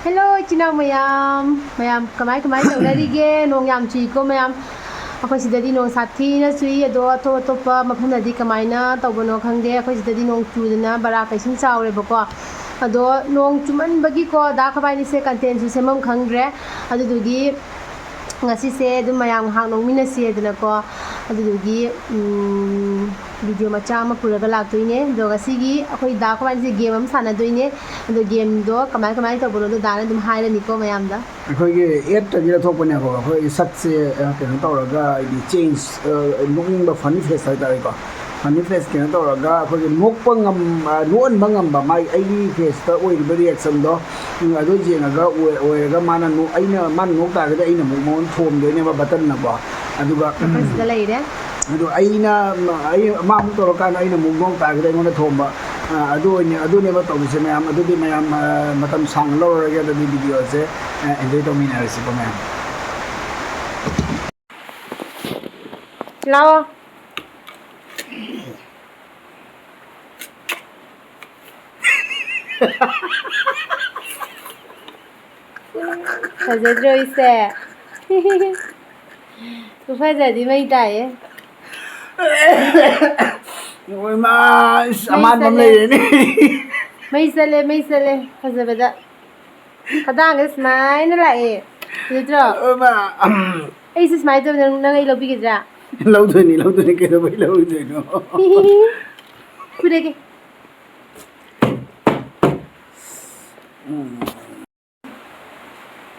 Hello, china mayam. Mayam, kamai taunari ge nong yam chi ko mayam. Ako sidadi nong sathi na sui ado to pa mafham nadi kamai na tawbano khangde ako sidadi nong chu na bara kaising chawre bako. Ado nong chuman bagi ko da khabai ni se content su semam khangre adu dugi ngasi se du mayam hang nong mina se dana ko adu dugi video macha ma puraga laktoine do gasigi akoi da khabai se game am sana doine ado game do kamai tawbano do dana dum haira ni ko mayam da ꯑꯩꯈꯣꯏꯒꯤ ꯑꯦꯞꯇ ꯒꯤꯔ ꯊꯣꯛꯄꯅꯦ ꯀꯣ ꯑꯩꯈꯣꯏ ꯁꯛꯁꯦ ꯀꯩꯅꯣ ꯇꯧꯔꯒ ꯑꯩꯗꯤ change ꯅꯣꯛꯅꯤꯡꯕ ꯐꯅꯤ ꯐꯦꯁ ꯍꯥꯏꯇꯥꯔꯦꯀꯣ ꯐꯅꯤ ꯐꯦꯁ ꯀꯩꯅꯣ ꯇꯧꯔꯒ ꯑꯩꯈꯣꯏꯒꯤ ꯅꯣꯛꯍꯟꯕ ꯉꯝꯕ ꯑꯩꯒꯤ ꯐꯦꯁꯇ ꯑꯣꯏꯔꯤꯕ ꯔꯤꯌꯦꯛꯁꯟꯗꯣ ꯑꯗꯨ ꯌꯦꯡꯉꯒ ꯑꯣꯏꯔꯒ ꯃꯥꯅ ꯅꯣꯛ ꯇꯥꯔꯒꯗꯤ ꯑꯩꯅ ꯑꯃꯨꯛ ꯃꯉꯣꯟꯗ ꯊꯣꯝꯗꯣꯏꯅꯦꯕ ꯕꯇꯟꯅꯀꯣ ꯑꯗꯨꯒ ꯁꯤꯗ ꯂꯩꯔꯦ ꯑꯗꯣ ꯃꯥ ꯑꯃꯨꯛ ꯇꯧꯔꯀꯥꯟꯗ ꯑꯩꯅ ꯑꯃꯨꯛ ꯅꯣꯛ ꯇꯥꯔꯒꯗꯤ ꯑꯩꯉꯣꯟꯗ ꯊꯣꯝꯕ ꯑꯗꯨꯅꯦꯕ ꯇꯧꯔꯤꯁꯦ ꯃꯌꯥꯝ ꯑꯗꯨꯗꯤ ꯃꯌꯥꯝ ꯃꯇꯝ ꯁꯥꯡꯅ ꯂꯧꯔꯒꯦ ꯑꯗꯨꯗꯤ ꯚꯤꯗꯤꯑꯣꯁꯦ enjoy ꯇꯧꯃꯤꯟꯅꯔꯁꯤꯀꯣ ꯃꯌꯥꯝ ꯂꯥꯎ ꯐꯖꯗ꯭ꯔꯣ ꯏꯁꯦ ꯐꯖꯗꯤ ꯃꯩ ꯇꯥꯏꯌꯦ ꯅꯣꯏ ꯃꯥ ꯑꯃꯥꯟꯕ ꯑꯃ ꯂꯩꯔꯦꯅꯦ ꯃꯩ ꯆꯠꯂꯦ ꯐꯖꯕꯗ ꯈꯗꯥꯡꯒ ꯁꯨꯃꯥꯏꯅ ꯂꯥꯛꯑꯦ ꯐꯖꯗ꯭ꯔꯣ ꯑꯩꯁꯦ ꯁꯨꯃꯥꯏꯅ ꯇꯧꯕ ꯅꯪ ꯑꯩ ꯂꯧꯕꯤꯒꯗ꯭ꯔꯥ ꯂꯧꯗꯣꯏꯅꯤ ꯀꯩꯗꯧꯕꯩ ꯂꯧꯗꯣꯏꯅꯣ ꯐꯨꯔꯒꯦ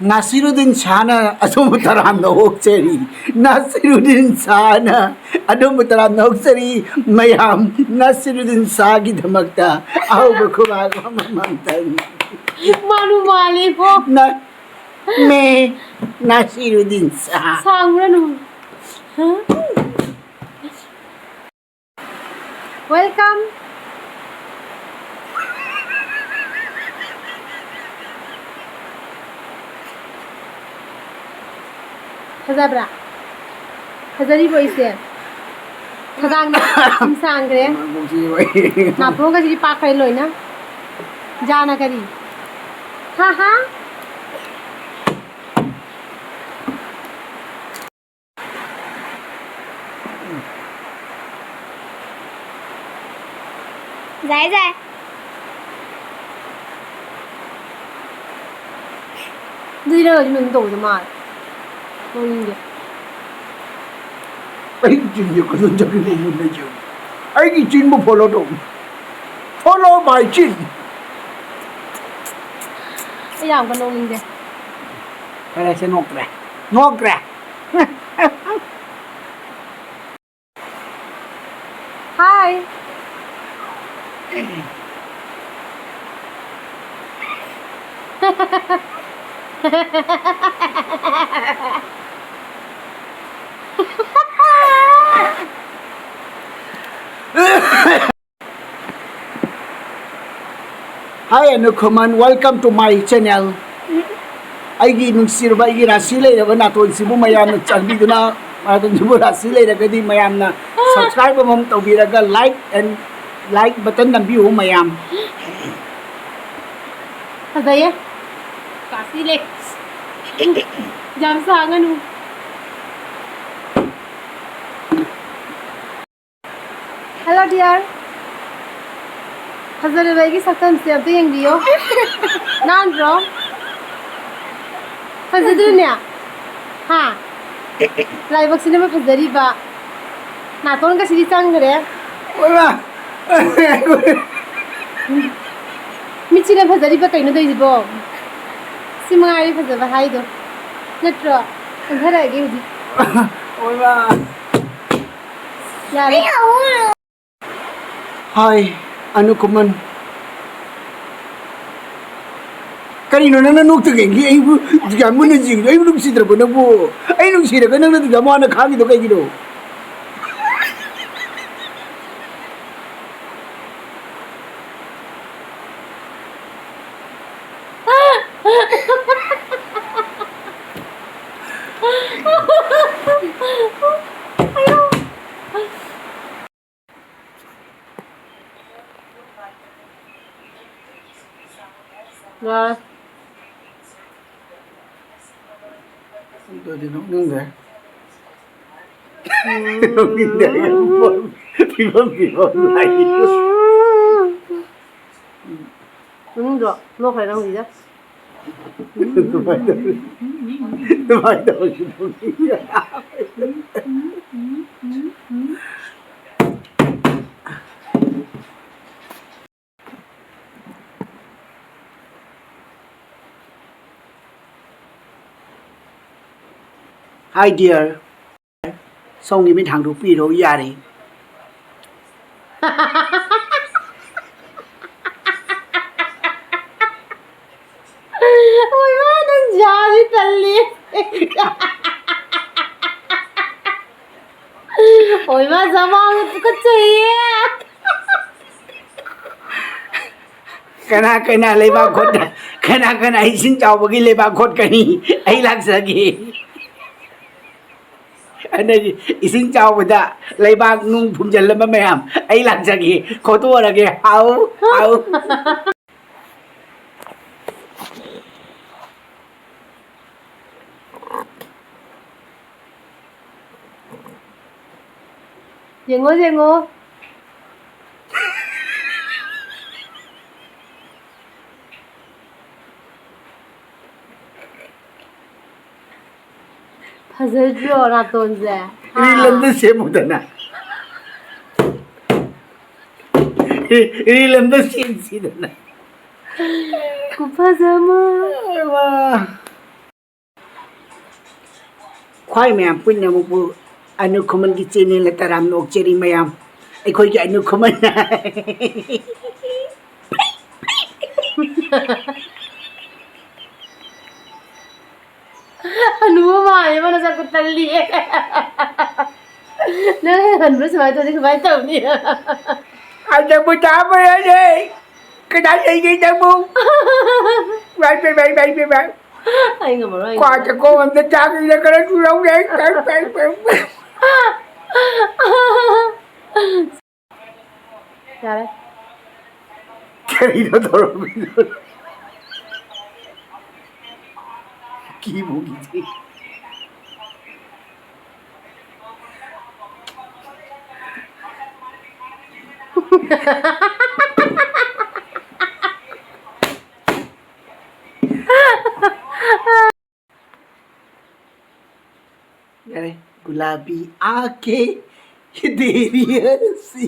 Nasiruddin Shahna adum taramna hokseri Nasiruddin Shahna adum taramna hokseri mayam Nasiruddin Shah gi dhamakta ahuba khubag mamamtan manu mali po na me Nasiruddin Shah sangranu welcome फजाब्रा फजरी बोइसे खदांग ना सांगरे नापो का जी पाखै लोइना जाना करी हा हा जाय दुइरा जुन दोज मार Ay chin ko dun sa kinumon na yun. Ay chin mo follow dong. Follow my chin. Ayan ka nung hindi. Kaya siya nokre. Hi. Hi Anukuman, welcome to my channel. Aigi nungsirba aigi rasi leiraba naton sibu mayamna chanbiduna naton sibu rasi leiragadi mayamna subscribe mom tawbiraga like button nambiu mayam. Fazaya. Kasi le. Jam sanganu. Hello dear. Hazar bhai sakam se ab deng diyo. Nan bro. Fazadrunya. Ha. Lai bak sine me fazari ba. Na ton ka siri sang gare. Ola. Michina fazari ba kaino doi bo. Simangari fazaba hai do. Natro. Andhara ge udi. Ola. Yare. Hi Anukuman. Kanino na nanukta gengi ay gamu na jing ay nung sidra ko na po ay nung sidra ka nang natigamu anak hangi do kay gino. Yeah. ꯑꯗꯨꯗꯤ ꯅꯣꯛꯅꯤꯡꯗ꯭ꯔꯦ ꯅꯣꯛꯅꯤꯡꯗ꯭ꯔꯦ ꯐꯤꯕꯝ ꯂꯥꯛꯏ ꯅꯣꯛꯅꯤꯡꯗ꯭ꯔꯣ ꯅꯣꯛꯈ꯭ꯔꯦ ꯅꯪ ꯍꯧꯖꯤꯛꯇ ꯑꯗꯨꯃꯥꯏꯅ ꯇꯧꯔꯗꯤ ꯅꯣꯛꯅꯤꯡꯉꯦ Hi dear ꯁꯣꯝꯒꯤ ꯃꯤꯠ ꯍꯥꯡꯗꯣꯛꯄꯤꯔꯣ ꯌꯥꯔꯦ ꯍꯣꯏ ꯃꯥ ꯅꯪ ꯖꯥꯗꯤ ꯇꯜꯂꯤ ꯍꯣꯏ ꯃꯥ ꯖꯃꯥꯡ ꯇꯨꯀꯠꯆꯩꯌꯦ ꯀꯅꯥ ꯂꯩꯕꯥꯛ ꯈꯣꯠ ꯀꯅꯥ ꯏꯁꯤꯡ ꯆꯥꯎꯕꯒꯤ ꯂꯩꯕꯥꯛ ꯈꯣꯠꯀꯅꯤ ꯑꯩ ꯂꯥꯛꯆꯒꯦ ꯑꯗꯒꯤ ꯏꯁꯤꯡ ꯆꯥꯎꯕꯗ ꯂꯩꯕꯥꯛ ꯅꯨꯡ ꯐꯨꯝꯖꯤꯜꯂꯝꯕ ꯃꯌꯥꯝ ꯑꯩ ꯂꯥꯛꯆꯒꯦ ꯈꯣꯠꯇꯣꯛꯑꯔꯒꯦ ꯍꯥꯎ ꯌꯦꯡꯉꯣ ꯐꯖꯗ꯭ꯔꯣ ꯅꯥꯇꯣꯟꯁꯦ ꯔꯤꯜ ꯁꯦꯝꯃꯨꯗꯅ ꯔꯤꯜ ꯑꯝꯇ ꯁꯦꯝꯁꯤꯗꯅ ꯈꯨꯐꯖ ꯑꯃ ꯈ꯭ꯋꯥꯏ ꯃꯌꯥꯝ ꯄꯨꯝꯅꯃꯛꯄꯨ ꯑꯅꯨ ꯈꯨꯃꯟꯒꯤ ꯆꯦꯅꯦꯜꯗ ꯇꯔꯥꯝꯅ ꯑꯣꯛꯆꯔꯤ ꯃꯌꯥꯝ ꯑꯩꯈꯣꯏꯒꯤ ꯑꯅꯨ ꯈꯨꯃꯟꯅ ꯍꯅꯨꯕ ꯃꯥꯜꯂꯦꯕ ꯅꯁꯛꯇꯣ ꯇꯜꯂꯤꯌꯦ ꯅꯪ ꯍꯟꯕ꯭ꯔꯥ ꯁꯨꯃꯥꯏꯅ ꯇꯧꯔꯗꯤ ꯀꯃꯥꯏꯅ ꯇꯧꯅꯤ ꯅꯪꯕꯨ ꯇꯥꯕ ꯌꯥꯗꯦ ꯀꯅꯥ ꯂꯩꯒꯦ ꯅꯪꯕꯨ ꯚꯥꯏ ꯑꯩ ꯉꯝꯃꯔꯣꯏ ꯀ꯭ꯋꯥ ꯆꯥꯛꯈꯣꯝ ꯑꯝꯇ ꯆꯥꯒꯦꯅ ꯈꯔ ꯆꯨꯔꯧꯔꯦ ꯌꯥꯔꯦ ꯀꯔꯤꯅꯣ ꯇꯧꯔꯝꯃꯤꯗꯣ ꯀꯤꯕꯨ ꯀꯤꯖꯩ यारे गुलाबी आंखें तेरी हंसी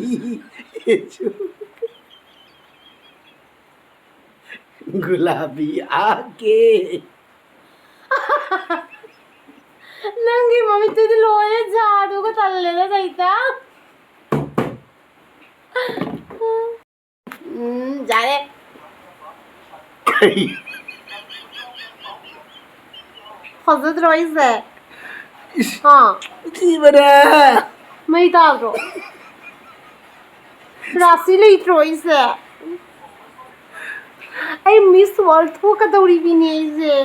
गुलाबी आंखें ꯅꯪꯒꯤ ꯃꯃꯤꯠꯇꯨꯗꯤ ꯂꯣꯏꯔꯦ ꯖꯥꯗꯨꯒ ꯇꯜꯂꯦꯗ ꯁꯩꯇ ꯌꯥꯔꯦ फजद्रो इसे हाँ मैं डाल दो राशि ले इत्रो इसे आई मिस वर्ल्ड थो का दौड़ी भी नहीं इसे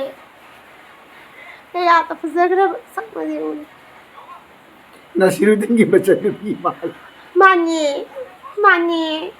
यार तो फजद्रो सब मजे उन्हें नसीरुद्दीन की बच्चे भी माल माने